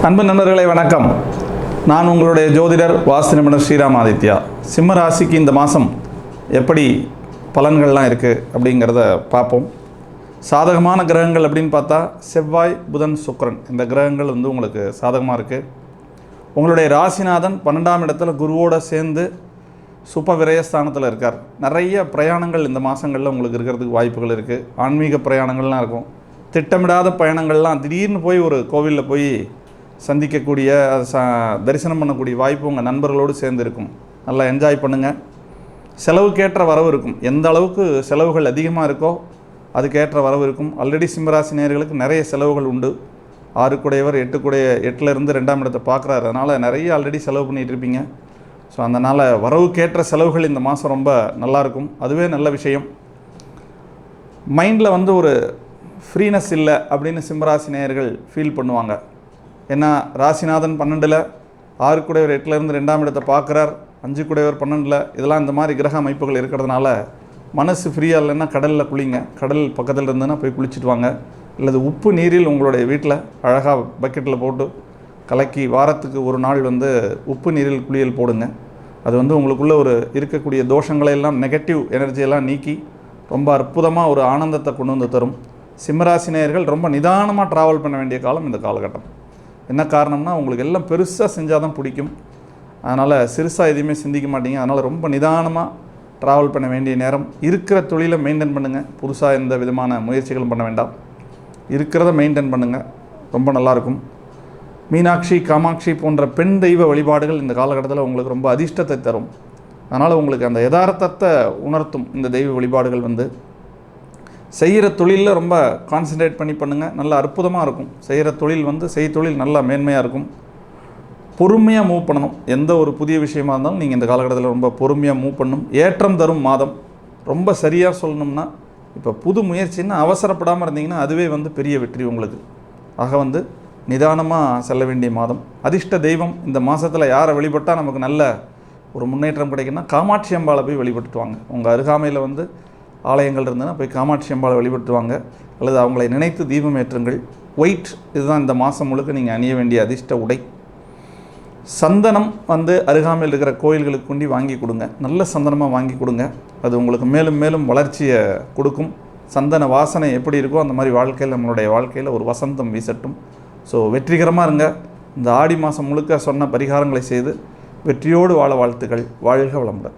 அன்பு நண்பர்களே வணக்கம். நான் உங்களுடைய ஜோதிடர் வாஸ்து நிபுணர் ஸ்ரீராம் ஆதித்யா. சிம்ம ராசிக்கு இந்த மாதம் எப்படி பலன்கள்லாம் இருக்குது அப்படிங்கிறத பார்ப்போம். சாதகமான கிரகங்கள் அப்படின்னு பார்த்தா செவ்வாய், புதன், சுக்கிரன் இந்த கிரகங்கள் உங்களுக்கு சாதகமாக இருக்குது. உங்களுடைய ராசிநாதன் 12ஆம் இடத்துல குருவோடு சேர்ந்து சுப விரயஸ்தானத்தில் இருக்கார். நிறைய பிரயாணங்கள் இந்த மாதங்களில் உங்களுக்கு இருக்கிறதுக்கு வாய்ப்புகள் இருக்குது. ஆன்மீக பிரயாணங்கள்லாம் இருக்கும். திட்டமிடாத பயணங்கள்லாம் திடீர்னு போய் ஒரு கோவிலில் போய் சந்திக்கக்கூடிய தரிசனம் பண்ணக்கூடிய வாய்ப்பு உங்கள் நண்பர்களோடு சேர்ந்து இருக்கும். நல்லா என்ஜாய் பண்ணுங்கள். செலவுக்கேற்ற வரவு இருக்கும். எந்த அளவுக்கு செலவுகள் அதிகமாக இருக்கோ அதுக்கேற்ற வரவு இருக்கும். ஆல்ரெடி சிம்மராசி நேயர்களுக்கு நிறைய செலவுகள் உண்டு. 6 கூடையவர் 8 இருந்து 2ஆம் இடத்தை பார்க்குறாரு. அதனால் நிறைய ஆல்ரெடி செலவு பண்ணிகிட்டு இருப்பீங்க. ஸோ அதனால் வரவுக்கேற்ற செலவுகள் இந்த மாதம் ரொம்ப நல்லாயிருக்கும். அதுவே நல்ல விஷயம். மைண்டில் ஒரு ஃப்ரீனஸ் இல்லை அப்படின்னு சிம்மராசி நேயர்கள் ஃபீல் பண்ணுவாங்க. ஏன்னா ராசிநாதன் 12, 6 கூடையவர் 8 2ஆம் இடத்தை பார்க்குறார், 5 கூடையவர் 12. இதெல்லாம் இந்த மாதிரி கிரக அமைப்புகள் இருக்கிறதுனால மனசு ஃப்ரீயாக இல்லைன்னா கடலில் குளிங்க. கடல் பக்கத்தில் இருந்ததுன்னா போய் குளிச்சுட்டு வாங்க. அல்லது உப்பு நீரில் உங்களுடைய வீட்டில் அழகாக பக்கெட்டில் போட்டு கலக்கி வாரத்துக்கு ஒரு நாள் உப்பு நீரில் குளியல் போடுங்க. அது உங்களுக்குள்ளே இருக்கக்கூடிய தோஷங்களை எல்லாம், நெகட்டிவ் எனர்ஜியெல்லாம் நீக்கி ரொம்ப அற்புதமாக ஒரு ஆனந்தத்தை கொண்டு வந்து தரும். சிம்மராசி நேயர்கள் ரொம்ப நிதானமாக ட்ராவல் பண்ண வேண்டிய காலம் இந்த காலகட்டம். என்ன காரணம்னா உங்களுக்கு எல்லாம் பெருசாக செஞ்சால் தான் பிடிக்கும். அதனால் சிறுசாக எதுவுமே சிந்திக்க மாட்டீங்க. அதனால் ரொம்ப நிதானமாக ட்ராவல் பண்ண வேண்டிய நேரம். இருக்கிற தொழிலை மெயின்டைன் பண்ணுங்கள். புதுசாக எந்த விதமான முயற்சிகளும் பண்ண வேண்டாம். இருக்கிறத மெயின்டைன் பண்ணுங்கள். ரொம்ப நல்லாயிருக்கும். மீனாட்சி, காமாட்சி போன்ற பெண் தெய்வ வழிபாடுகள் இந்த காலகட்டத்தில் உங்களுக்கு ரொம்ப அதிர்ஷ்டத்தை தரும். அதனால் உங்களுக்கு அந்த யதார்த்தத்தை உணர்த்தும் இந்த தெய்வ வழிபாடுகள். செய்கிற தொழிலில் ரொம்ப கான்சன்ட்ரேட் பண்ணி பண்ணுங்கள். நல்லா அற்புதமாக இருக்கும். செய்கிற தொழில் செய்தொழில் நல்லா மேன்மையாக இருக்கும். பொறுமையாக மூவ் பண்ணணும். எந்த ஒரு புதிய விஷயமா இருந்தாலும் நீங்கள் இந்த காலகட்டத்தில் ரொம்ப பொறுமையாக மூவ் பண்ணணும். ஏற்றம் தரும் மாதம். ரொம்ப சரியாக சொல்லணும்னா இப்போ புது முயற்சின்னா அவசரப்படாமல் இருந்தீங்கன்னா அதுவே பெரிய வெற்றி உங்களுக்கு. ஆக நிதானமாக செல்ல வேண்டிய மாதம். அதிர்ஷ்ட தெய்வம் இந்த மாதத்தில் யாரை வழிபட்டால் நமக்கு நல்ல ஒரு முன்னேற்றம் கிடைக்குன்னா காமாட்சி அம்பாளை போய் வழிபட்டுட்டு வாங்க. உங்கள் அருகாமையில் ஆலயங்கள் இருந்ததுன்னா போய் காமாட்சி அம்பாளை வழிபட்டுவாங்க. அல்லது அவங்களை நினைத்து தீபம் ஏற்றுங்கள். ஒயிட் இதுதான் இந்த மாதம் முழுக்க நீங்கள் அணிய வேண்டிய அதிர்ஷ்ட உடை. சந்தனம் அருகாமையில் இருக்கிற கோயில்களுக்கு கொண்டு வாங்கி கொடுங்க. நல்ல சந்தனமாக வாங்கி கொடுங்க. அது உங்களுக்கு மேலும் மேலும் வளர்ச்சியை கொடுக்கும். சந்தன வாசனை எப்படி இருக்கோ அந்த மாதிரி வாழ்க்கையில், நம்மளுடைய வாழ்க்கையில் ஒரு வசந்தம் வீசட்டும். ஸோ வெற்றிகரமாக இருங்க. இந்த ஆடி மாதம் முழுக்க சொன்ன பரிகாரங்களை செய்து வெற்றியோடு வாழ வாழ்த்துக்கள். வாழ்க வளமுடன்.